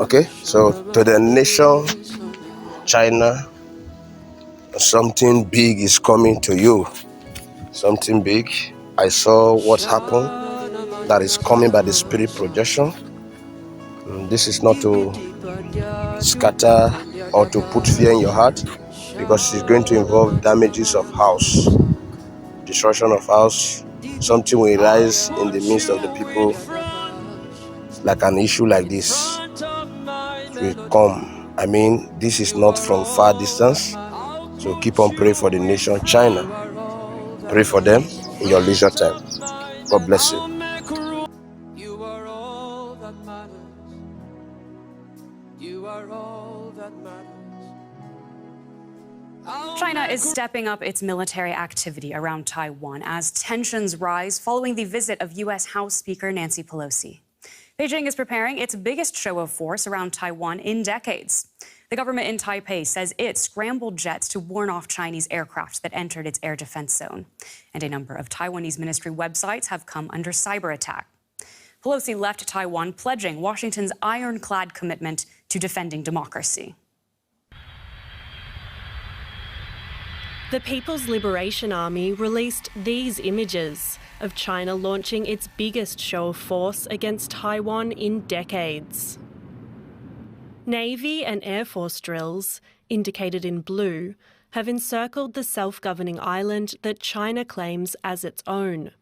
Okay, so to the nation China, something big is coming to you. Something big. I saw what happened that is coming by the spirit projection. This is not to scatter or to put fear in your heart, because it's going to involve damages of house, destruction of house. Something will rise in the midst of the people, like an issue like this will come. I mean, this is not from far distance. So keep on praying for the nation China. Pray for them in your leisure time. God bless you. You are all that matters. You are all that matters. China is stepping up its military activity around Taiwan as tensions rise following the visit of U.S. House Speaker Nancy Pelosi. Beijing is preparing its biggest show of force around Taiwan in decades. The government in Taipei says it scrambled jets to warn off Chinese aircraft that entered its air defense zone. And a number of Taiwanese ministry websites have come under cyber attack. Pelosi left Taiwan pledging Washington's ironclad commitment to defending democracy. The People's Liberation Army released these images of China launching its biggest show of force against Taiwan in decades. Navy and Air Force drills, indicated in blue, have encircled the self-governing island that China claims as its own.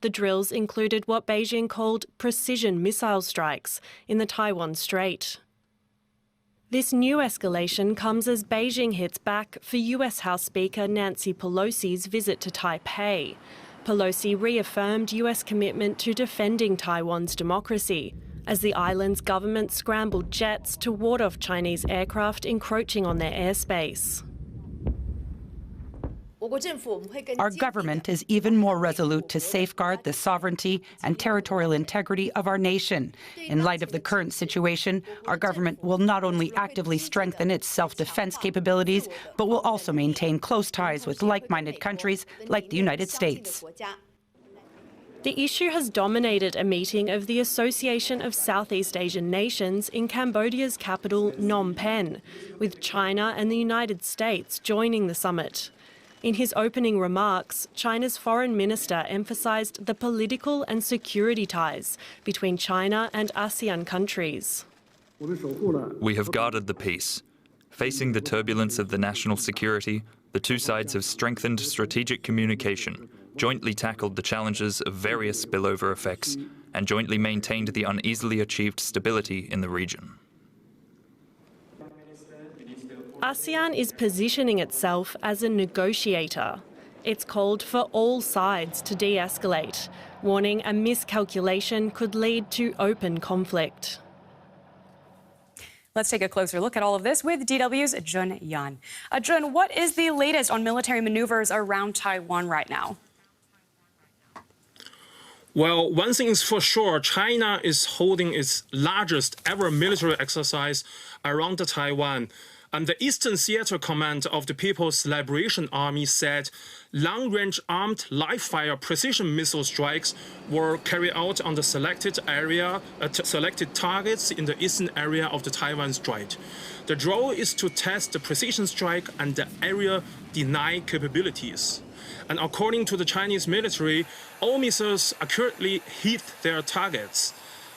The drills included what Beijing called precision missile strikes in the Taiwan Strait. This new escalation comes as Beijing hits back for US House Speaker Nancy Pelosi's visit to Taipei. Pelosi reaffirmed US commitment to defending Taiwan's democracy, as the island's government scrambled jets to ward off Chinese aircraft encroaching on their airspace. Our government is even more resolute to safeguard the sovereignty and territorial integrity of our nation. In light of the current situation, our government will not only actively strengthen its self-defense capabilities, but will also maintain close ties with like-minded countries like the United States. The issue has dominated a meeting of the Association of Southeast Asian Nations in Cambodia's capital, Phnom Penh, with China and the United States joining the summit. In his opening remarks, China's foreign minister emphasised the political and security ties between China and ASEAN countries. We have guarded the peace. Facing the turbulence of the national security, the two sides have strengthened strategic communication, jointly tackled the challenges of various spillover effects, and jointly maintained the uneasily achieved stability in the region. ASEAN is positioning itself as a negotiator. It's called for all sides to de-escalate, warning a miscalculation could lead to open conflict. Let's take a closer look at all of this with DW's Jun Yan. Jun, what is the latest on military maneuvers around Taiwan right now? Well, one thing is for sure, China is holding its largest ever military exercise around Taiwan. And the Eastern Theater Command of the People's Liberation Army said long-range armed live-fire precision missile strikes were carried out on the selected targets in the eastern area of the Taiwan Strait. The goal is to test the precision strike and the area deny capabilities. And according to the Chinese military, all missiles accurately hit their targets.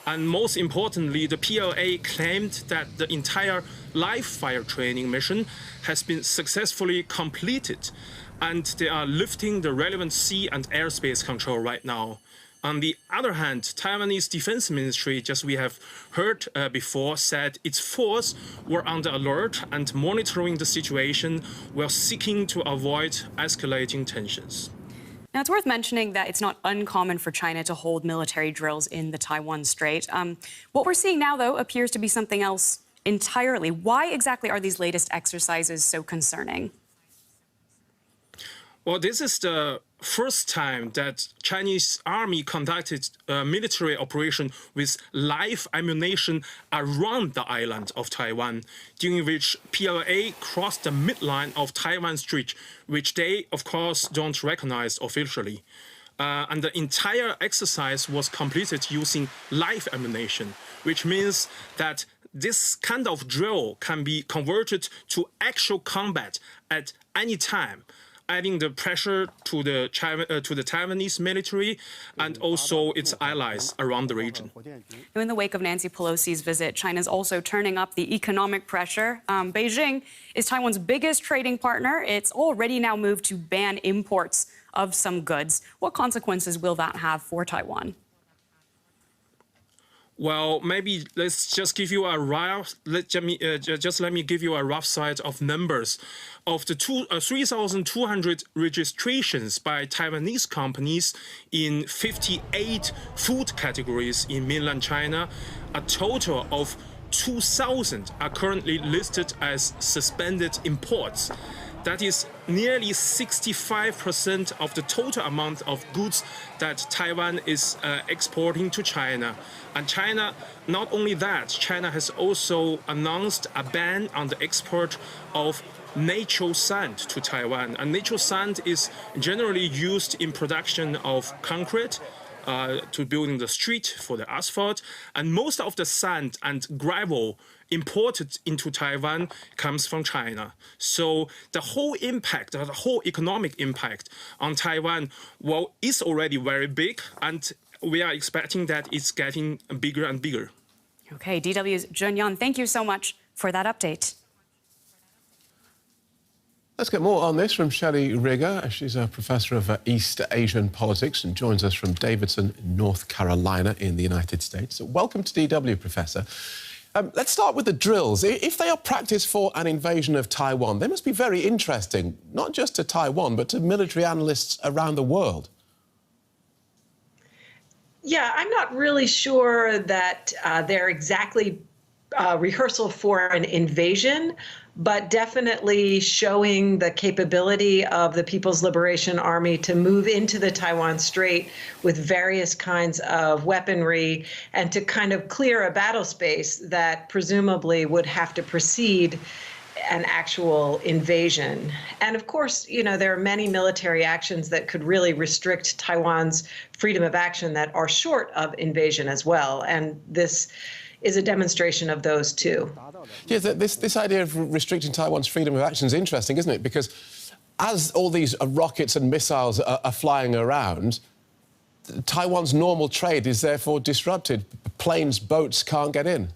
And most importantly, the PLA claimed that the entire live-fire training mission has been successfully completed, and they are lifting the relevant sea and airspace control right now. On the other hand, Taiwanese Defense Ministry, just we have heard before, said its force were on the alert and monitoring the situation while seeking to avoid escalating tensions. Now, it's worth mentioning that it's not uncommon for China to hold military drills in the Taiwan Strait. What we're seeing now, though, appears to be something else entirely. Why exactly are these latest exercises so concerning? Well, this is the first time that Chinese army conducted a military operation with live ammunition around the island of Taiwan, during which PLA crossed the midline of Taiwan Strait, which they, of course, don't recognize officially. And the entire exercise was completed using live ammunition, which means that this kind of drill can be converted to actual combat at any time, adding the pressure to the Taiwanese military and also its allies around the region. In the wake of Nancy Pelosi's visit, China's also turning up the economic pressure. Beijing is Taiwan's biggest trading partner. It's already now moved to ban imports of some goods. What consequences will that have for Taiwan? Well, maybe let's just give you a rough. Let me give you a rough side of numbers. Of the 3,200 registrations by Taiwanese companies in 58 food categories in mainland China, a total of 2,000 are currently listed as suspended imports. That is nearly 65% of the total amount of goods that Taiwan is exporting to China. And China, not only that, China has also announced a ban on the export of natural sand to Taiwan. And natural sand is generally used in production of concrete, to building the street for the asphalt. And most of the sand and gravel imported into Taiwan comes from China. So the whole impact, the whole economic impact on Taiwan, well, is already very big, and we are expecting that it's getting bigger and bigger. Okay, DW's Jun Yan, thank you so much for that update. Let's get more on this from Shelley Rigger. She's a professor of East Asian politics and joins us from Davidson, North Carolina in the United States. So welcome to DW, Professor. Let's start with the drills. If they are practiced for an invasion of Taiwan, they must be very interesting, not just to Taiwan, but to military analysts around the world. Yeah, I'm not really sure that they're exactly rehearsal for an invasion, but definitely showing the capability of the People's Liberation Army to move into the Taiwan Strait with various kinds of weaponry and to kind of clear a battle space that presumably would have to precede an actual invasion. And of course, you know, there are many military actions that could really restrict Taiwan's freedom of action that are short of invasion as well. And this is a demonstration of those two. Yes, this idea of restricting Taiwan's freedom of action is interesting, isn't it? Because as all these rockets and missiles are flying around, Taiwan's normal trade is therefore disrupted. Planes, boats can't get in.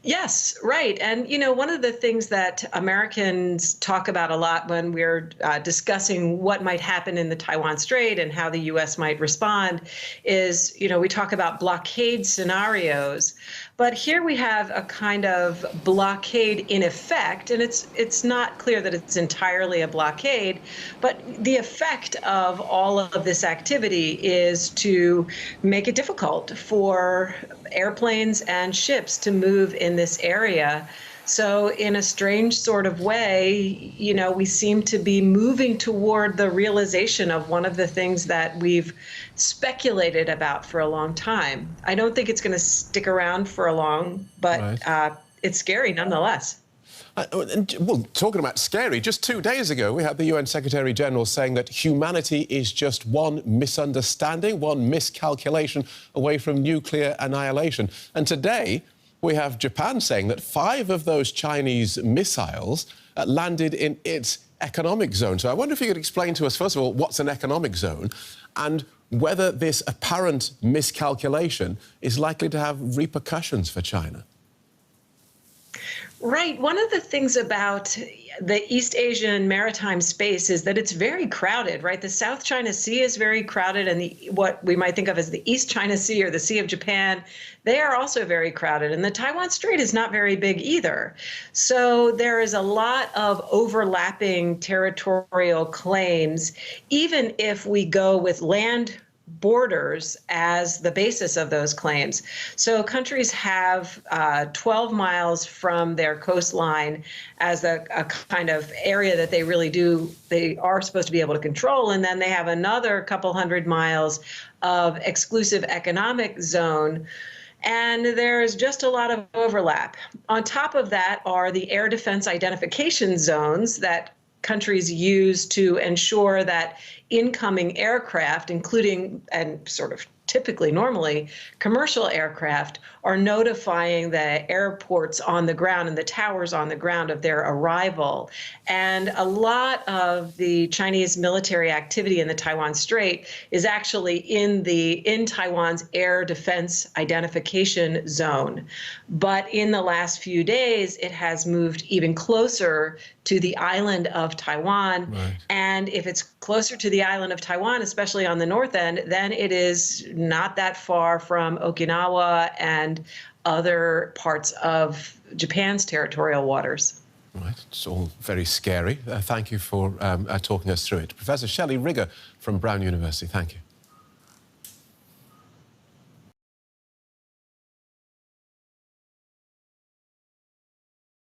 Yes, right. And, you know, one of the things that Americans talk about a lot when we're discussing what might happen in the Taiwan Strait and how the U.S. might respond is, you know, we talk about blockade scenarios. But here we have a kind of blockade in effect, and it's not clear that it's entirely a blockade, but the effect of all of this activity is to make it difficult for airplanes and ships to move in this area. So in a strange sort of way, you know, we seem to be moving toward the realization of one of the things that we've speculated about for a long time. I don't think it's going to stick around for a long, but right. It's scary nonetheless. Well, talking about scary, just 2 days ago, we had the UN Secretary General saying that humanity is just one misunderstanding, one miscalculation away from nuclear annihilation. And today, we have Japan saying that 5 of those Chinese missiles landed in its economic zone. So I wonder if you could explain to us, first of all, what's an economic zone and whether this apparent miscalculation is likely to have repercussions for China. Right. One of the things about the East Asian maritime space is that it's very crowded, right? The South China Sea is very crowded, and what we might think of as the East China Sea or the Sea of Japan, they are also very crowded. And the Taiwan Strait is not very big either. So there is a lot of overlapping territorial claims, even if we go with land borders as the basis of those claims. So countries have 12 miles from their coastline as a kind of area that they are supposed to be able to control. And then they have another couple hundred miles of exclusive economic zone. And there's just a lot of overlap. On top of that are the air defense identification zones that countries use to ensure that incoming aircraft, including and sort of typically, normally, commercial aircraft are notifying the airports on the ground and the towers on the ground of their arrival. And a lot of the Chinese military activity in the Taiwan Strait is actually in Taiwan's air defense identification zone. But in the last few days, it has moved even closer to the island of Taiwan. Right. And if it's closer to the island of Taiwan, especially on the north end, then it is not that far from Okinawa and other parts of Japan's territorial waters. Right, it's all very scary. Thank you for talking us through it. Professor Shelley Rigger from Brown University, thank you.